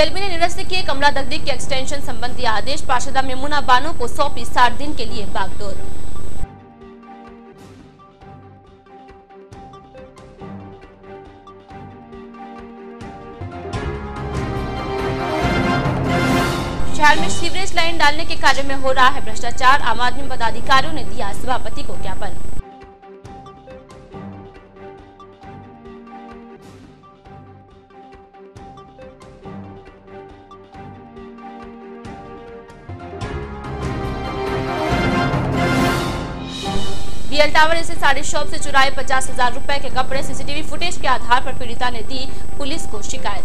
DLB ने निरस्त किए कमला दगदी के एक्सटेंशन संबंधी आदेश। पार्षदा मेमुना बानो को सौंपी 60 दिन के लिए बागडोर। शहर में सीवरेज लाइन डालने के कार्य में हो रहा है भ्रष्टाचार। आम आदमी पदाधिकारियों ने दिया सभापति को ज्ञापन। बीएल टावर से साड़ी शॉप से चुराए 50,000 रुपए के कपड़े। सीसीटीवी फुटेज के आधार पर पीड़िता ने दी पुलिस को शिकायत।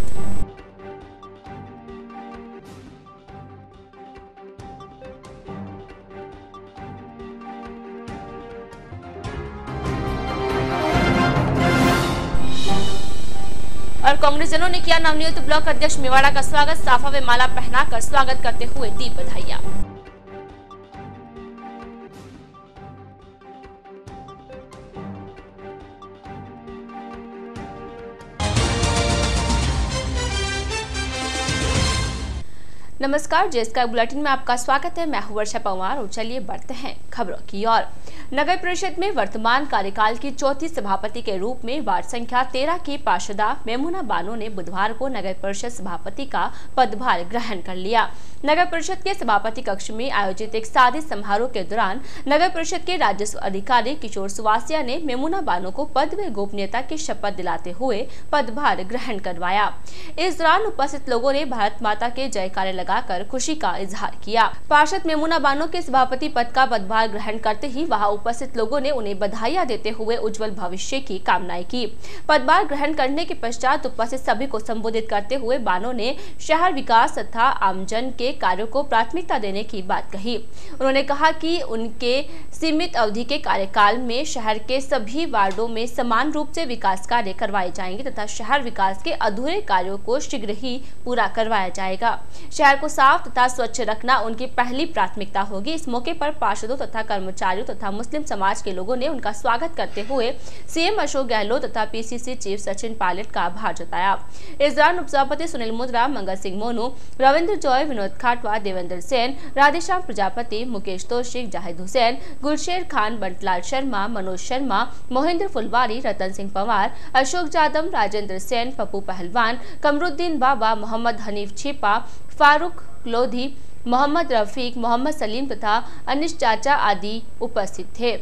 और कांग्रेस जनों ने किया नवनियुक्त ब्लॉक अध्यक्ष मेवाड़ा का स्वागत। साफा व माला पहनाकर स्वागत करते हुए दी बधाइयां। नमस्कार, जेएसके बुलेटिन में आपका स्वागत है। मैं हूं वर्षा पवार और चलिए बढ़ते हैं खबरों की ओर। नगर परिषद में वर्तमान कार्यकाल की चौथी सभापति के रूप में वार्ड संख्या 13 की पार्षदा मेमुना बानो ने बुधवार को नगर परिषद सभापति का पदभार ग्रहण कर लिया। नगर परिषद के सभापति कक्ष में आयोजित एक सादे समारोह के दौरान नगर परिषद के राजस्व अधिकारी किशोर सुवासिया ने मेमुना बानो को पद व गोपनीयता की शपथ दिलाते हुए पदभार ग्रहण करवाया। इस दौरान उपस्थित लोगों ने भारत माता के जयकारे लगाकर खुशी का इजहार किया। पार्षद मेमुना बानो के सभापति पद का पदभार ग्रहण करते ही वहां उपस्थित लोगों ने उन्हें बधाइयां देते हुए उज्जवल भविष्य की कामनाएं की। पदभार ग्रहण करने के पश्चात उपस्थित सभी को संबोधित करते हुए बानो ने शहर विकास तथा आमजन के कार्यों को प्राथमिकता देने की बात कही। उन्होंने कहा कि उनके सीमित अवधि के कार्यकाल में शहर के सभी वार्डों में समान रूप से विकास कार्य करवाए जाएंगे तथा शहर विकास के अधूरे कार्यों को शीघ्र ही पूरा करवाया जाएगा। शहर को साफ तथा स्वच्छ रखना उनकी पहली प्राथमिकता होगी। इस मौके पर पार्षदों तथा कर्मचारियों तथा मुस्लिम समाज के लोगों ने उनका स्वागत करते हुए सीएम अशोक गहलोत तथा पीसीसी चीफ सचिन पायलट का आभार जताया। इस दौरान उपसभापति सुनील मुद्रा, मंगल सिंह मोनू, रविंद्र जॉय, विनोद खाटवा, देवेंद्र सेन, राधेश्याम प्रजापति, मुकेश तोशिक, जाहिद हुसैन, गुलशेर खान, बंटलाल शर्मा, मनोज शर्मा, मोहिंद्र फुलवारी, रतन सिंह पवार, अशोक जादव, राजेंद्र सेन, पप्पू पहलवान, कमरुद्दीन बाबा, मोहम्मद हनीफ छिपा, फारूक लोधी, मोहम्मद रफीक, मोहम्मद सलीम तथा अनिश चाचा आदि उपस्थित थे।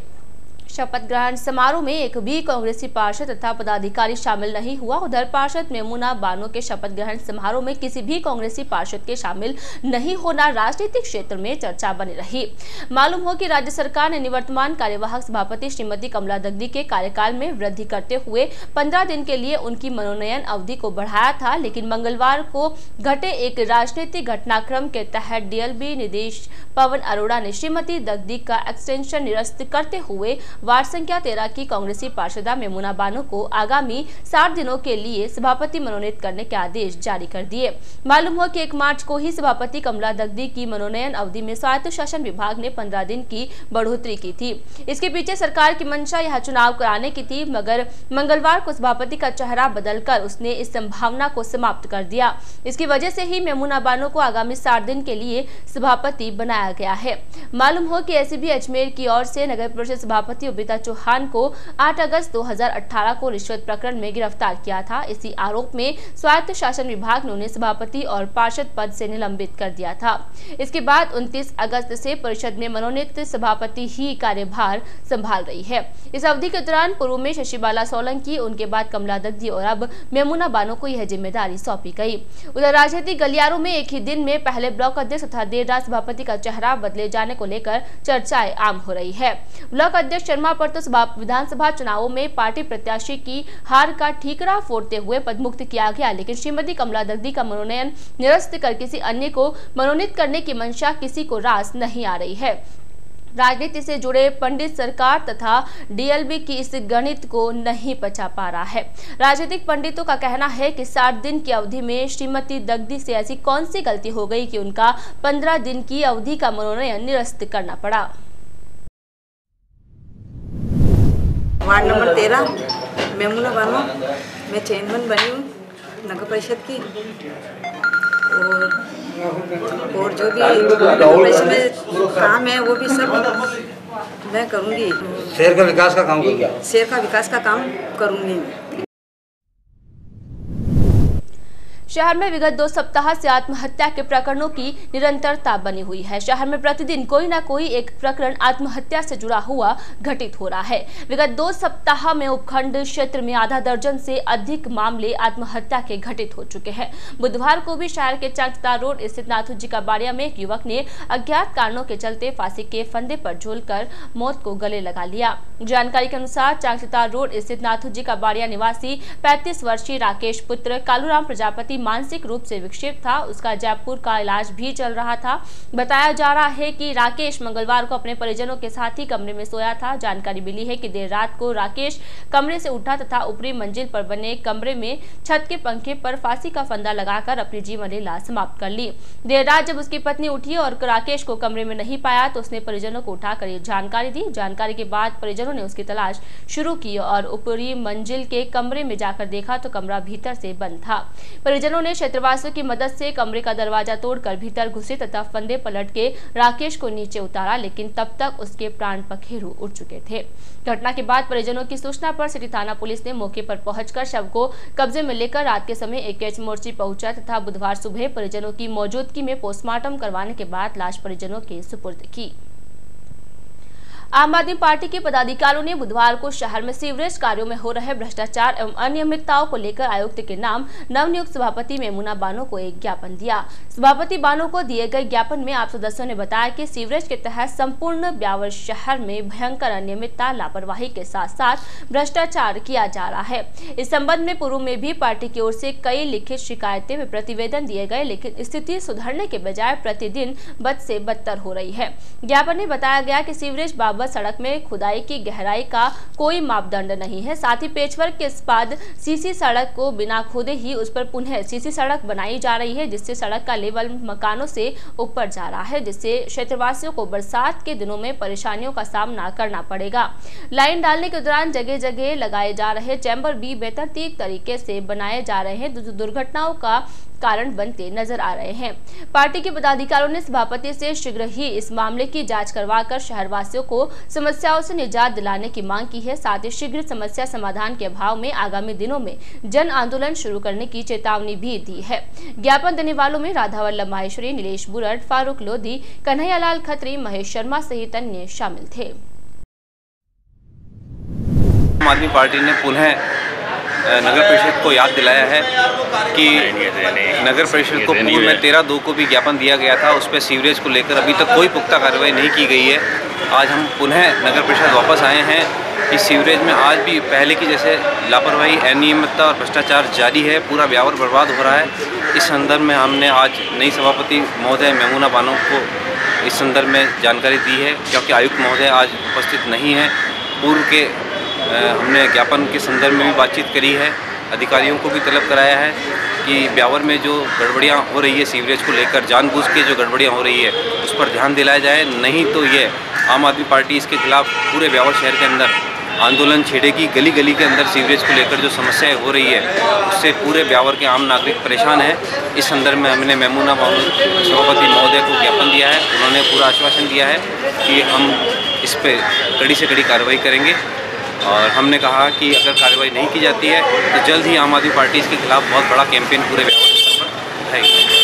शपथ ग्रहण समारोह में एक भी कांग्रेसी पार्षद तथा पदाधिकारी शामिल नहीं हुआ। उधर पार्षद मेमुना बानो के शपथ ग्रहण समारोह में किसी भी कांग्रेसी पार्षद के शामिल नहीं होना राजनीतिक क्षेत्र में चर्चा बनी रही। मालूम हो कि राज्य सरकार ने निवर्तमान कार्यवाहक सभापति श्रीमती कमला दगदी के कार्यकाल में वृद्धि करते हुए 15 दिन के लिए उनकी मनोनयन अवधि को बढ़ाया था, लेकिन मंगलवार को घटे एक राजनीतिक घटनाक्रम के तहत डीएलबी निदेश पवन अरोड़ा ने श्रीमती दगदी का एक्सटेंशन निरस्त करते हुए वार्ड संख्या 13 की कांग्रेसी पार्षदा मेमुना बानो को आगामी 60 दिनों के लिए सभापति मनोनीत करने के आदेश जारी कर दिए। मालूम हो कि 1 मार्च को ही सभापति कमला दगदी की मनोनयन अवधि में स्वायत्त शासन विभाग ने 15 दिन की बढ़ोतरी की थी। इसके पीछे सरकार की मंशा यह चुनाव कराने की थी, मगर मंगलवार को सभापति का चेहरा बदलकर उसने इस संभावना को समाप्त कर दिया। इसकी वजह से ही मेमुना बानो को आगामी 60 दिन के लिए सभापति बनाया गया है। मालूम हो कि एसीबी अजमेर की ओर से नगर परिषद सभापति बबीता चौहान को 8 अगस्त 2018 को रिश्वत प्रकरण में गिरफ्तार किया था। इसी आरोप में स्वायत्त शासन विभाग ने उन्हें सभापति और पार्षद पद से निलंबित कर दिया था। इसके बाद 29 अगस्त से परिषद में मनोनीत सभापति ही कार्यभार संभाल रही है। इस अवधि के दौरान पूर्व में शशिबाला सोलंकी, उनके बाद कमला दगदी और अब मेमुना बानो को यह जिम्मेदारी सौंपी गई। उधर राजनीतिक गलियारों में एक ही दिन में पहले ब्लॉक अध्यक्ष तथा देर रात सभापति का चेहरा बदले जाने को लेकर चर्चाएं आम हो रही है। ब्लॉक अध्यक्ष शर्मा पर तो विधानसभा चुनावों में पार्टी प्रत्याशी की हार का ठीकरा फोड़ते हुए पदमुक्त किया गया, लेकिन श्रीमती कमला दगदी का मनोनयन निरस्त कर किसी अन्य को मनोनीत करने की मंशा किसी को रास नहीं आ रही है। राजनीति से जुड़े पंडित सरकार तथा डीएलबी की इस गणित को नहीं पचा पा रहा है। राजनीतिक पंडितों का कहना है कि 60 दिन की अवधि में श्रीमती दगदी से ऐसी कौन सी गलती हो गई कि उनका 15 दिन की अवधि का मनोनयन निरस्त करना पड़ा। वार्ड नंबर 13 मेमुना बानो, मैं चेयरमैन बनी हूँ नगर परिषद की। और जो भी ऑपरेशन में काम है वो भी सब मैं करूँगी। शहर का विकास का काम करूँगी। शहर का विकास का काम करूँगी। शहर में विगत 2 सप्ताह से आत्महत्या के प्रकरणों की निरंतरता बनी हुई है। शहर में प्रतिदिन कोई न कोई एक प्रकरण आत्महत्या से जुड़ा हुआ घटित हो रहा है। विगत 2 सप्ताह में उपखंड क्षेत्र में आधा दर्जन से अधिक मामले आत्महत्या के घटित हो चुके हैं। बुधवार को भी शहर के चांचता रोड स्थित नाथू जी का बाड़िया में एक युवक ने अज्ञात कारणों के चलते फांसी के फंदे पर झूलकर मौत को गले लगा लिया। जानकारी के अनुसार चांचता रोड स्थित नाथू जी का बाड़िया निवासी 35 वर्षीय राकेश पुत्र कालूराम प्रजापति मानसिक रूप से विक्षिप्त था। उसका जयपुर का इलाज भी चल रहा था। बताया जा रहा है कि राकेश मंगलवार को अपने परिजनों के साथ ही कमरे में सोया था। जानकारी मिली है कि देर रात को राकेश कमरे से उठा तथा ऊपरी मंजिल पर बने कमरे में छत के पंखे पर फांसी का फंदा लगाकर अपनी जीवन लीला समाप्त कर ली। देर रात जब उसकी पत्नी उठी और राकेश को कमरे में नहीं पाया तो उसने परिजनों को उठाकर ये जानकारी दी। जानकारी के बाद परिजनों ने उसकी तलाश शुरू की और ऊपरी मंजिल के कमरे में जाकर देखा तो कमरा भीतर से बंद था। परिजनों ने क्षेत्रवासियों की मदद से कमरे का दरवाजा तोड़कर भीतर घुसे तथा फंदे पलट के राकेश को नीचे उतारा, लेकिन तब तक उसके प्राण पखेरु उड़ चुके थे। घटना के बाद परिजनों की सूचना पर सिटी थाना पुलिस ने मौके पर पहुंचकर शव को कब्जे में लेकर रात के समय एकेएच मोर्ची पहुंचा तथा बुधवार सुबह परिजनों की मौजूदगी में पोस्टमार्टम करवाने के बाद लाश परिजनों के सुपुर्द की। आम आदमी पार्टी के पदाधिकारियों ने बुधवार को शहर में सीवरेज कार्यों में हो रहे भ्रष्टाचार एवं अनियमितताओं को लेकर आयुक्त के नाम नवनियुक्त सभापति मेमुना बानो को एक ज्ञापन दिया। सभापति बानो को दिए गए ज्ञापन में आप सदस्यों ने बताया कि सीवरेज के तहत संपूर्ण ब्यावर शहर में भयंकर अनियमितता, लापरवाही के साथ साथ भ्रष्टाचार किया जा रहा है। इस संबंध में पूर्व में भी पार्टी की ओर से कई लिखित शिकायतें व प्रतिवेदन दिए गए, लेकिन स्थिति सुधरने के बजाय प्रतिदिन बद से बदतर हो रही है। ज्ञापन में बताया गया कि सीवरेज बाबत सड़क में खुदाई की गहराई का कोई मापदंड नहीं है। साथ ही पेचवर्क के बाद सीसी सड़क को बिना खोदे ही उस पर पुनः सीसी सड़क बनाई जा रही है, जिससे सड़क का लेवल मकानों से ऊपर जा रहा है, जिससे क्षेत्रवासियों को बरसात के दिनों में परेशानियों का सामना करना पड़ेगा। लाइन डालने के दौरान जगह जगह लगाए जा रहे चैम्बर भी बेतरतीब तरीके से बनाए जा रहे हैं, जो दुर्घटनाओं का कारण बनते नजर आ रहे हैं। पार्टी के पदाधिकारियों ने सभापति से शीघ्र ही इस मामले की जांच करवाकर शहरवासियों को समस्याओं से निजात दिलाने की मांग की है। साथ ही शीघ्र समस्या समाधान के अभाव में आगामी दिनों में जन आंदोलन शुरू करने की चेतावनी भी दी है। ज्ञापन देने वालों में राधावल्लभ माहेश्वरी, नीलेश बुरड, फारूक लोधी, कन्हैयालाल खत्री, महेश शर्मा सहित अन्य शामिल थे। आम आदमी पार्टी ने पुनः नगर परिषद को याद दिलाया है कि नगर परिषद को पूर्व में 13/2 को भी ज्ञापन दिया गया था। उस पर सीवरेज को लेकर अभी तक कोई पुख्ता कार्रवाई नहीं की गई है। आज हम पुनः नगर परिषद वापस आए हैं। इस सीवरेज में आज भी पहले की जैसे लापरवाही, अनियमितता और भ्रष्टाचार जारी है। पूरा ब्यावर बर्बाद हो रहा है। इस संदर्भ में हमने आज नई सभापति महोदय मेमुना बानो को इस संदर्भ में जानकारी दी है, क्योंकि आयुक्त महोदय आज उपस्थित नहीं है। पूर्व के हमने ज्ञापन के संदर्भ में भी बातचीत करी है। अधिकारियों को भी तलब कराया है कि ब्यावर में जो गड़बड़ियाँ हो रही है सीवरेज को लेकर, जानबूझ के जो गड़बड़ियाँ हो रही है उस पर ध्यान दिलाया जाए। नहीं तो ये आम आदमी पार्टी इसके खिलाफ पूरे ब्यावर शहर के अंदर आंदोलन छेड़ेगी। गली गली के अंदर सीवरेज को लेकर जो समस्याएं हो रही है उससे पूरे ब्यावर के आम नागरिक परेशान हैं। इस संदर्भ में हमने मेमुना बानो सभापति महोदय को ज्ञापन दिया है। उन्होंने पूरा आश्वासन दिया है कि हम इस पर कड़ी से कड़ी कार्रवाई करेंगे, और हमने कहा कि अगर कार्रवाई नहीं की जाती है तो जल्द ही आम आदमी पार्टी इसके खिलाफ बहुत बड़ा कैंपेन पूरे ब्यावर स्तर पर उठाएगी।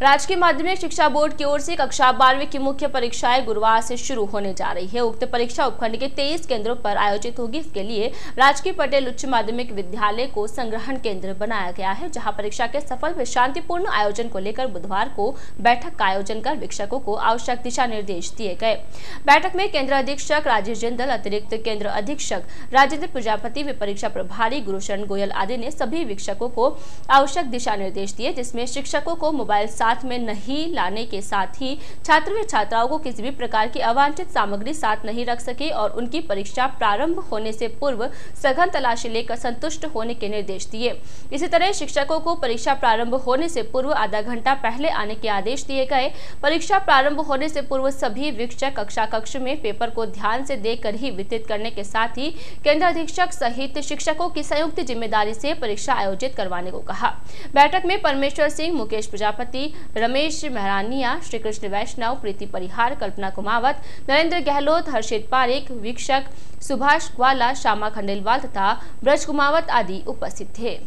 राजकीय माध्यमिक शिक्षा बोर्ड की ओर से कक्षा 12वीं की मुख्य परीक्षाएं गुरुवार से शुरू होने जा रही है। उक्त परीक्षा उपखंड के 23 केंद्रों पर आयोजित होगी। इसके लिए राजकीय पटेल उच्च माध्यमिक विद्यालय को संग्रहण केंद्र बनाया गया है, जहां परीक्षा के सफल व शांतिपूर्ण आयोजन को लेकर बुधवार को बैठक का आयोजन कर शिक्षकों को आवश्यक दिशा निर्देश दिए गए। बैठक में केंद्र अधीक्षक राजेश जिंदल, अतिरिक्त केंद्र अधीक्षक राजेंद्र प्रजापति व परीक्षा प्रभारी गुरुशरण गोयल आदि ने सभी शिक्षकों को आवश्यक दिशा निर्देश दिए, जिसमें शिक्षकों को मोबाइल साथ में नहीं लाने के साथ ही छात्र व छात्राओं को किसी भी प्रकार की अवांछित सामग्री साथ नहीं रख सके और उनकी परीक्षा प्रारंभ होने से पूर्व सघन तलाशी लेकर संतुष्ट होने के निर्देश दिए। इसी तरह शिक्षकों को परीक्षा प्रारंभ होने से पूर्व आधा घंटा पहले आने के आदेश दिए गए। परीक्षा प्रारंभ होने से पूर्व सभी वीक्षक कक्षा कक्ष में पेपर को ध्यान से देखकर ही वितरित करने के साथ ही केंद्र अधीक्षक सहित शिक्षकों की संयुक्त जिम्मेदारी से परीक्षा आयोजित करवाने को कहा। बैठक में परमेश्वर सिंह, मुकेश प्रजापति, रमेश महरानिया, श्री कृष्ण वैष्णव, प्रीति परिहार, कल्पना कुमावत, नरेंद्र गहलोत, हर्षित पारेख, वीक्षक सुभाष ग्वाला, श्यामा खंडेलवाल तथा ब्रज कुमावत आदि उपस्थित थे।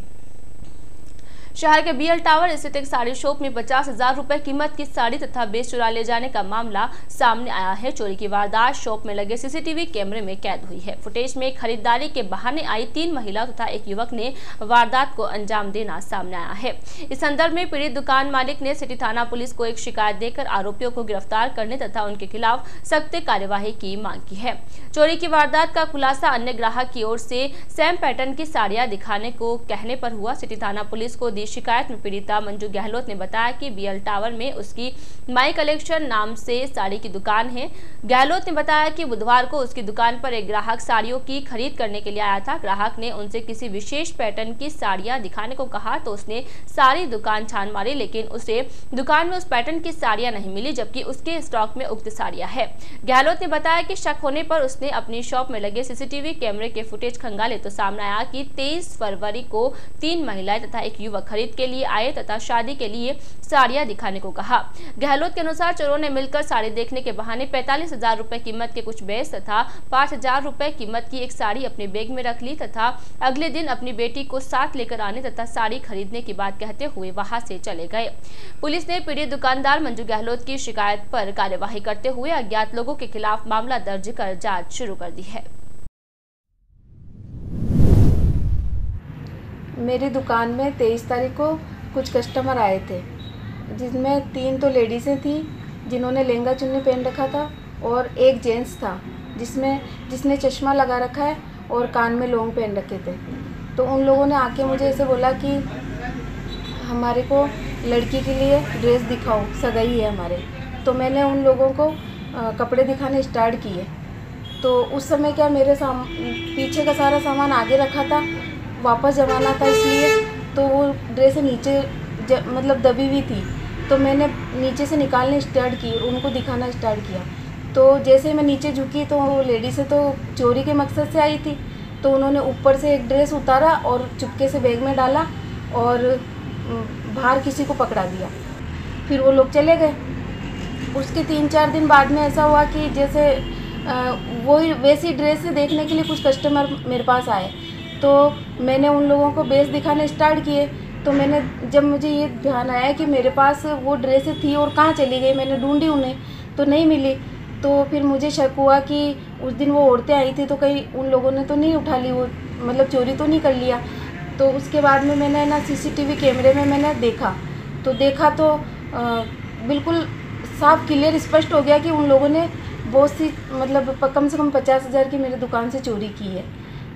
शहर के बीएल टावर स्थित एक साड़ी शॉप में 50,000 रुपए कीमत की साड़ी तथा बेस चुरा ले जाने का मामला सामने आया है। चोरी की वारदात शॉप में लगे सीसीटीवी कैमरे में कैद हुई है। फुटेज में खरीदारी के बहाने आई 3 महिलाओं तथा एक युवक ने वारदात को अंजाम देना सामने आया है। इस संदर्भ में पीड़ित दुकान मालिक ने सिटी थाना पुलिस को एक शिकायत देकर आरोपियों को गिरफ्तार करने तथा उनके खिलाफ सख्त कार्यवाही की मांग की है। चोरी की वारदात का खुलासा अन्य ग्राहक की ओर से सेम पैटर्न की साड़ियां दिखाने को कहने पर हुआ। सिटी थाना पुलिस को शिकायत में पीड़िता मंजू गहलोत ने बताया कि बीएल टावर में उसकी माई कलेक्शन नाम से साड़ी की दुकान है। गहलोत ने बताया कि बुधवार को उसकी दुकान पर एक ग्राहक साड़ियों की खरीद करने के लिए आया था। ग्राहक ने उनसे किसी विशेष पैटर्न की साड़ियां दिखाने को कहा तो उसने सारी दुकान छान मारी, लेकिन उसे दुकान में उस पैटर्न की साड़ियां नहीं मिली, जबकि उसके स्टॉक में उक्त साड़ियां है। गहलोत ने बताया कि शक होने पर उसने अपनी शॉप में लगे सीसीटीवी कैमरे के फुटेज खंगाले तो सामने आया कि 23 फरवरी को 3 महिलाएं तथा एक युवक खरीद के लिए आए तथा शादी के लिए साड़ियां दिखाने को कहा। गहलोत के अनुसार चोरों ने मिलकर साड़ी देखने के बहाने 45,000 रुपए कीमत के कुछ बेस तथा 5,000 रुपए कीमत की एक साड़ी अपने बैग में रख ली तथा अगले दिन अपनी बेटी को साथ लेकर आने तथा साड़ी खरीदने की बात कहते हुए वहां से चले गए। पुलिस ने पीड़ित दुकानदार मंजू गहलोत की शिकायत पर कार्यवाही करते हुए अज्ञात लोगों के खिलाफ मामला दर्ज कर जांच शुरू कर दी है। मेरी दुकान में 23 तारीख को कुछ कस्टमर आए थे, जिसमें 3 तो लेडीज़ें थी जिन्होंने लहंगा चुन्नी पहन रखा था और एक जेंट्स था जिसने चश्मा लगा रखा है और कान में लौंग पहन रखे थे। तो उन लोगों ने आके मुझे ऐसे बोला कि हमारे को लड़की के लिए ड्रेस दिखाओ, सगाई है हमारे। तो मैंने उन लोगों को कपड़े दिखाने स्टार्ट किए। तो उस समय क्या मेरे पीछे का सारा सामान आगे रखा था, वापस जमाना था, इसलिए तो वो ड्रेस नीचे मतलब दबी हुई थी। तो मैंने नीचे से निकालने स्टार्ट की और उनको दिखाना स्टार्ट किया। तो जैसे मैं नीचे झुकी तो वो लेडी से तो चोरी के मकसद से आई थी, तो उन्होंने ऊपर से एक ड्रेस उतारा और चुपके से बैग में डाला और बाहर किसी को पकड़ा दिया। फिर वो लोग चले गए। उसके 3-4 दिन बाद में ऐसा हुआ कि जैसे वही वैसी ड्रेस देखने के लिए कुछ कस्टमर मेरे पास आए, तो मैंने उन लोगों को बेस दिखाने स्टार्ट किए। तो जब मुझे ये ध्यान आया कि मेरे पास वो ड्रेसें थी और कहाँ चली गई, मैंने ढूंढी उन्हें तो नहीं मिली। तो फिर मुझे शक हुआ कि उस दिन वो औरतें आई थी तो कहीं उन लोगों ने तो नहीं उठा ली, वो मतलब चोरी तो नहीं कर लिया। तो उसके बाद में मैंने ना सीसीटीवी कैमरे में मैंने देखा तो बिल्कुल साफ क्लियर स्पष्ट हो गया कि उन लोगों ने बहुत सी मतलब कम से कम 50,000 की मेरी दुकान से चोरी की है।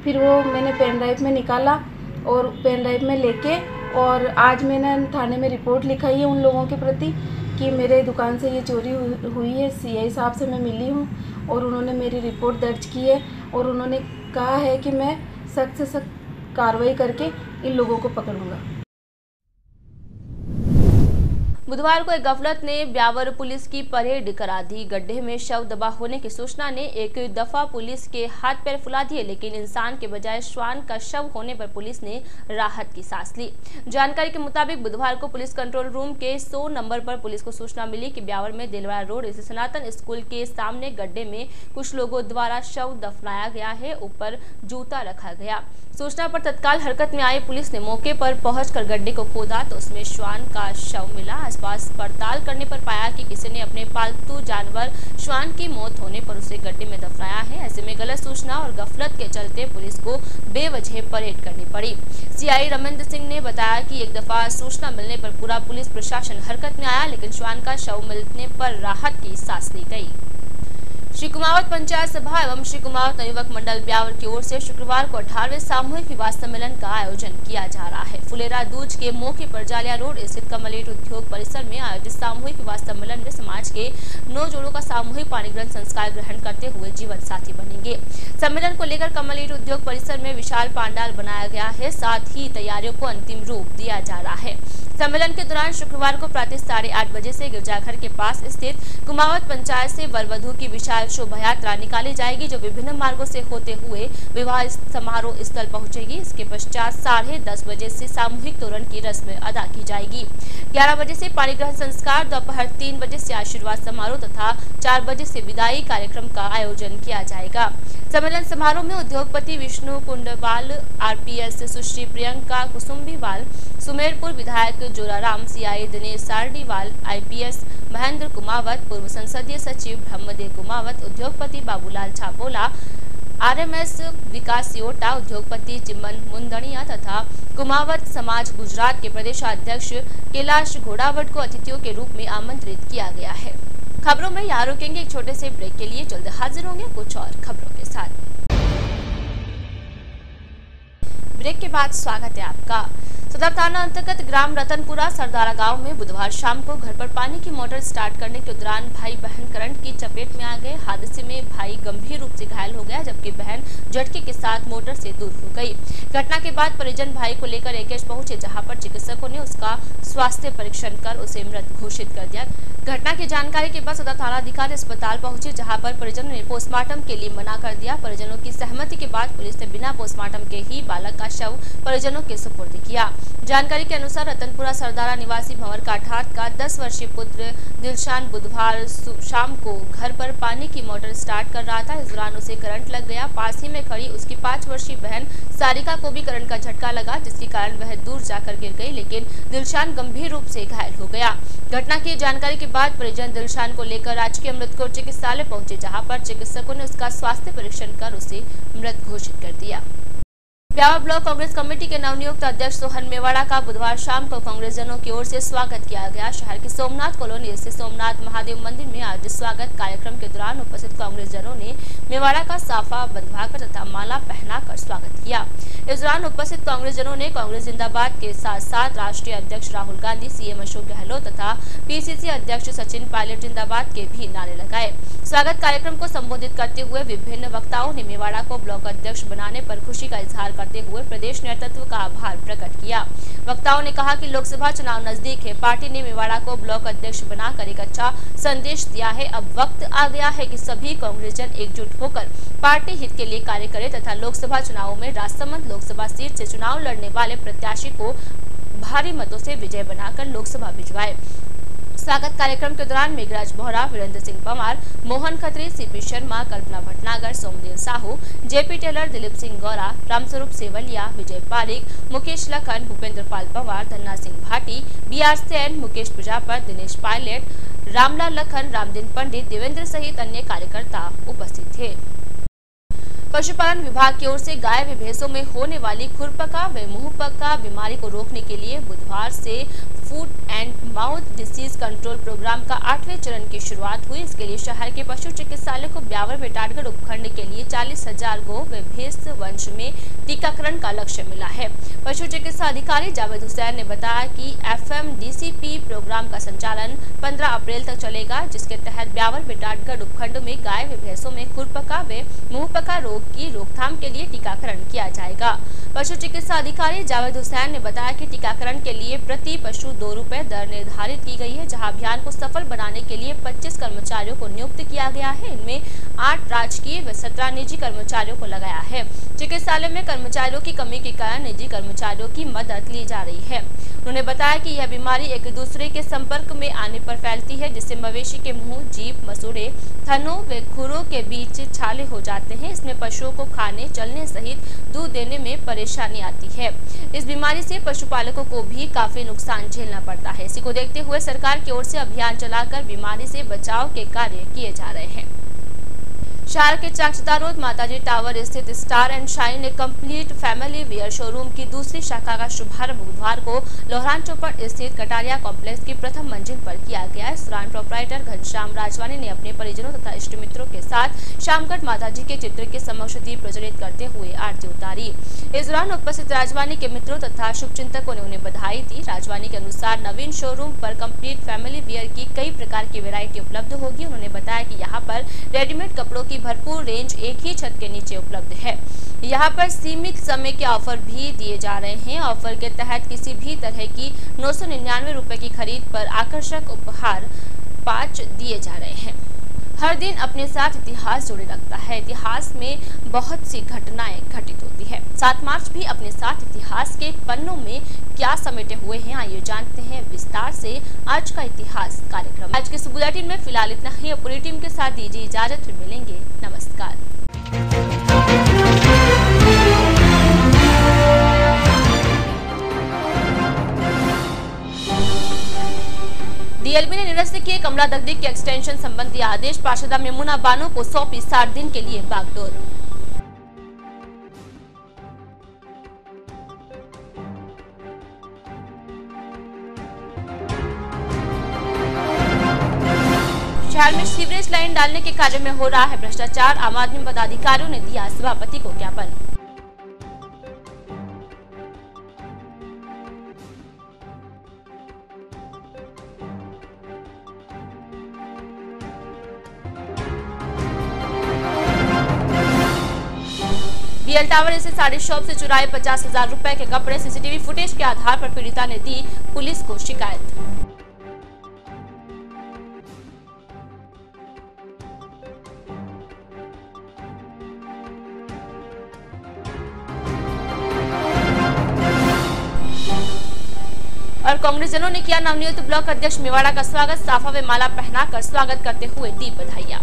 फिर वो मैंने पेन ड्राइव में निकाला और पेन ड्राइव में लेके और आज मैंने थाने में रिपोर्ट लिखाई है उन लोगों के प्रति कि मेरे दुकान से ये चोरी हुई है। सीआई साहब से मैं मिली हूँ और उन्होंने मेरी रिपोर्ट दर्ज की है और उन्होंने कहा है कि मैं सख्त से सख्त कार्रवाई करके इन लोगों को पकड़ूंगा। बुधवार को एक गफलत ने ब्यावर पुलिस की परेड करा दी। गड्ढे में शव दबा होने की सूचना ने एक दफा पुलिस के हाथ पैर फुला दिए, लेकिन इंसान के बजाय श्वान का शव होने पर पुलिस ने राहत की सांस ली। जानकारी के मुताबिक बुधवार को पुलिस कंट्रोल रूम के 100 नंबर पर पुलिस को सूचना मिली कि ब्यावर में दिलवाड़ा रोड स्थित सनातन स्कूल के सामने गड्ढे में कुछ लोगों द्वारा शव दफनाया गया है, ऊपर जूता रखा गया। सूचना पर तत्काल हरकत में आई पुलिस ने मौके पर पहुंचकर गड्ढे को खोदा तो उसमें श्वान का शव मिला। आसपास पड़ताल करने पर पाया कि किसी ने अपने पालतू जानवर श्वान की मौत होने पर उसे गड्ढे में दफनाया है। ऐसे में गलत सूचना और गफलत के चलते पुलिस को बेवजह परेड करनी पड़ी। सीआई रमेंद्र सिंह ने बताया कि एक दफा सूचना मिलने पर पूरा पुलिस प्रशासन हरकत में आया, लेकिन श्वान का शव मिलने पर राहत की सांस ली गई। श्री कुमावत पंचायत सभा एवं श्री कुमावत नवयुवक मंडल ब्यावर की ओर से शुक्रवार को 18वें सामूहिक विवाह सम्मेलन का आयोजन किया जा रहा है। फुलेरा दूज के मौके पर जालिया रोड स्थित कमलेट उद्योग परिसर में आयोजित सामूहिक विवाह सम्मेलन में समाज के 9 जोड़ों का सामूहिक पाणी ग्रहण संस्कार ग्रहण करते हुए जीवन साथी बनेंगे। सम्मेलन को लेकर कमलेट उद्योग परिसर में विशाल पंडाल बनाया गया है, साथ ही तैयारियों को अंतिम रूप दिया जा रहा है। सम्मेलन के दौरान शुक्रवार को प्रातः 8:30 बजे से गिरजाघर के पास स्थित कुमावत पंचायत से वर वधू की विशाल शोभा यात्रा निकाली जाएगी, जो विभिन्न मार्गों से होते हुए विवाह समारोह स्थल पहुंचेगी। इसके पश्चात 10:30 बजे से सामूहिक तोरण की रस्म अदा की जाएगी। 11 बजे से पाणी ग्रहण संस्कार, दोपहर 3 बजे से आशीर्वाद समारोह तथा 4 बजे से विदाई कार्यक्रम का आयोजन किया जाएगा। सम्मेलन समारोह में उद्योगपति विष्णु कुंडवाल, RPS सुश्री प्रियंका कुसुम्बीवाल, सुमेरपुर विधायक जोराराम, CI दिनेश सारडीवाल, IPS महेंद्र कुमावत, पूर्व संसदीय सचिव ब्रह्मदेव कुमावत, उद्योगपति बाबूलाल छापोला, RMS विकास सियोटा, उद्योगपति चिमन मुंदड़िया तथा कुमावत समाज गुजरात के प्रदेशाध्यक्ष कैलाश घोड़ावट को अतिथियों के रूप में आमंत्रित किया गया है। खबरों में यहाँ रुकेंगे एक छोटे से ब्रेक के लिए, जल्द हाजिर होंगे कुछ और खबरों के साथ। ब्रेक के बाद स्वागत है आपका। सदर थाना अंतर्गत ग्राम रतनपुरा सरदारा गांव में बुधवार शाम को घर पर पानी की मोटर स्टार्ट करने के दौरान भाई बहन करंट की चपेट में आ गए। हादसे में भाई गंभीर रूप से घायल हो गया, जबकि बहन झटके के साथ मोटर से दूर हो गई। घटना के बाद परिजन भाई को लेकर एकेश पहुंचे, जहां पर चिकित्सकों ने उसका स्वास्थ्य परीक्षण कर उसे मृत घोषित कर दिया। घटना की जानकारी के बाद सदर थाना अधिकारी अस्पताल पहुंचे, जहां पर परिजनों ने पोस्टमार्टम के लिए मना कर दिया। परिजनों की सहमति के बाद पुलिस ने बिना पोस्टमार्टम के ही बालक का शव परिजनों के सुपुर्द किया। जानकारी के अनुसार रतनपुरा सरदारा निवासी भंवर काठात का 10 वर्षीय पुत्र दिलशान बुधवार शाम को घर पर पानी की मोटर स्टार्ट कर रहा था। इस दौरान उसे करंट लग गया। पास ही में खड़ी उसकी 5 वर्षीय बहन सारिका को भी करंट का झटका लगा, जिसके कारण वह दूर जाकर गिर गई, लेकिन दिलशान गंभीर रूप से घायल हो गया। घटना की जानकारी के बाद परिजन दिलशान को लेकर राजकीय अमृतकोट चिकित्सालय पहुंचे, जहां पर चिकित्सकों ने उसका स्वास्थ्य परीक्षण कर उसे मृत घोषित कर दिया। ब्यावर ब्लॉक कांग्रेस कमेटी के नवनियुक्त अध्यक्ष सोहन मेवाड़ा का बुधवार शाम को कांग्रेस जनों की ओर से स्वागत किया गया। शहर के सोमनाथ कॉलोनी स्थित सोमनाथ महादेव मंदिर में आयोजित स्वागत कार्यक्रम के दौरान उपस्थित कांग्रेस जनों ने मेवाड़ा का साफा बंधवाकर तथा माला पहनाकर स्वागत किया। इस दौरान उपस्थित कांग्रेस जनों ने कांग्रेस जिंदाबाद के साथ साथ राष्ट्रीय अध्यक्ष राहुल गांधी, CM अशोक गहलोत तथा PCC अध्यक्ष सचिन पायलट जिंदाबाद के भी नारे लगाए। स्वागत कार्यक्रम को संबोधित करते हुए विभिन्न वक्ताओं ने मेवाड़ा को ब्लॉक अध्यक्ष बनाने पर खुशी का इजहार करते हुए प्रदेश नेतृत्व का आभार प्रकट किया। वक्ताओं ने कहा कि लोकसभा चुनाव नजदीक है, पार्टी ने मेवाड़ा को ब्लॉक अध्यक्ष बनाकर एक अच्छा संदेश दिया है। अब वक्त आ गया है कि सभी कांग्रेसजन एकजुट होकर पार्टी हित के लिए कार्य करें तथा लोकसभा चुनावों में राजसमंद लोकसभा सीट से चुनाव लड़ने वाले प्रत्याशी को भारी मतों से विजय बनाकर लोकसभा भिजवाए। स्वागत कार्यक्रम के दौरान मेघराज बोहरा, वीरेंद्र सिंह पंवार, मोहन खत्री, CP शर्मा, कल्पना भटनागर, सोमदेव साहू, JP टेलर, दिलीप सिंह गौरा, रामस्वरूप सेवलिया, विजय पारिक, मुकेश लखन, भूपेंद्र पाल पंवार, धन्ना सिंह भाटी, BR सेन, मुकेश प्रजापत, दिनेश पायलट, रामलाल लखन, रामदीन पंडित, देवेंद्र सहित अन्य कार्यकर्ता उपस्थित थे। पशुपालन विभाग की ओर से गाय व भैंसों में होने वाली खुरपका व मुंहपका बीमारी को रोकने के लिए बुधवार से foot and mouth disease control programme का 8वें चरण की शुरुआत हुई। इसके लिए शहर के पशु चिकित्सालय को ब्यावर बेटाडगढ़ उपखंड के लिए 40,000 गौ व भैंस वंश में टीकाकरण का लक्ष्य मिला है। पशु चिकित्सा अधिकारी जावेद हुसैन ने बताया कि FMDCP प्रोग्राम का संचालन 15 अप्रैल तक चलेगा, जिसके तहत ब्यावर बेटाडगढ़ उपखंड में गाय व भैंसों में खुरपका व मुंहपका रोग की रोकथाम के लिए टीकाकरण किया जाएगा। पशु चिकित्सा अधिकारी जावेद हुसैन ने बताया कि टीकाकरण के लिए प्रति पशु 2 रुपए दर निर्धारित की गई है, जहां अभियान को सफल बनाने के लिए 25 कर्मचारियों को नियुक्त किया गया है। इनमें 8 राजकीय व 17 निजी कर्मचारियों को लगाया है। चिकित्सालय में कर्मचारियों की कमी के कारण निजी कर्मचारियों की मदद ली जा रही है। उन्होंने बताया कि यह बीमारी एक दूसरे के संपर्क में आने पर फैलती है, जिससे मवेशी के मुंह, जीभ, मसूड़े, थनों व खुरों के बीच छाले हो जाते हैं। इसमें पशुओं को खाने, चलने सहित दूध देने में परेशानी आती है। इस बीमारी से पशुपालकों को भी काफी नुकसान झेलना पड़ता है। इसी को देखते हुए सरकार की ओर से अभियान चलाकर बीमारी से बचाव के कार्य किए जा रहे हैं। शहर के चाकचदा रोड माताजी टावर स्थित star and shine A complete family where showroom की दूसरी शाखा का शुभारंभ बुधवार को लोहरान चौपड़ स्थित कटारिया कॉम्प्लेक्स की प्रथम मंजिल पर किया गया। इस दौरान प्रोपराइटर घनश्याम राजवानी ने अपने परिजनों तथा इष्ट मित्रों के साथ शामगढ़ माताजी के चित्र के समक्ष दीप प्रज्वलित करते हुए आरती उतारी। इस दौरान उपस्थित राजवानी के मित्रों तथा शुभचिंतकों ने उन्हें बधाई दी। राजवानी के अनुसार नवीन शोरूम पर कंप्लीट फैमिली वेयर की कई प्रकार की वैरायटी उपलब्ध होगी। उन्होंने बताया कि यहाँ पर रेडीमेड कपड़ों की भरपूर रेंज एक ही छत के नीचे उपलब्ध है। यहाँ पर सीमित समय के ऑफर भी दिए जा रहे हैं। ऑफर के तहत किसी भी तरह की 999 रुपए की खरीद पर आकर्षक उपहार 5 दिए जा रहे हैं। हर दिन अपने साथ इतिहास जोड़े रखता है। इतिहास में बहुत सी घटनाएं घटित होती है। 7 मार्च भी अपने साथ इतिहास के पन्नों में क्या समेटे हुए हैं, आइए जानते हैं विस्तार से आज का इतिहास कार्यक्रम। आज के इस बुलेटिन में फिलहाल इतना ही। पूरी टीम के साथ दीजिए इजाजत, फिर मिलेंगे। नमस्कार। डीएलबी ने निरस्त किए कमला दगड़ी के एक्सटेंशन संबंधी आदेश। पार्षदा मेमुना बानो को सौंपी 60 दिन के लिए बागडोर। शहर में सीवरेज लाइन डालने के कार्य में हो रहा है भ्रष्टाचार। आम आदमी पदाधिकारियों ने दिया सभापति को ज्ञापन। बीएल टावर से साड़ी शॉप से चुराए 50,000 रुपए के कपड़े। सीसीटीवी फुटेज के आधार पर पीड़िता ने दी पुलिस को शिकायत। और कांग्रेसजनों ने किया नवनियुक्त ब्लॉक अध्यक्ष मेवाड़ा का स्वागत। साफा व माला पहनाकर स्वागत करते हुए दी बधाइयां।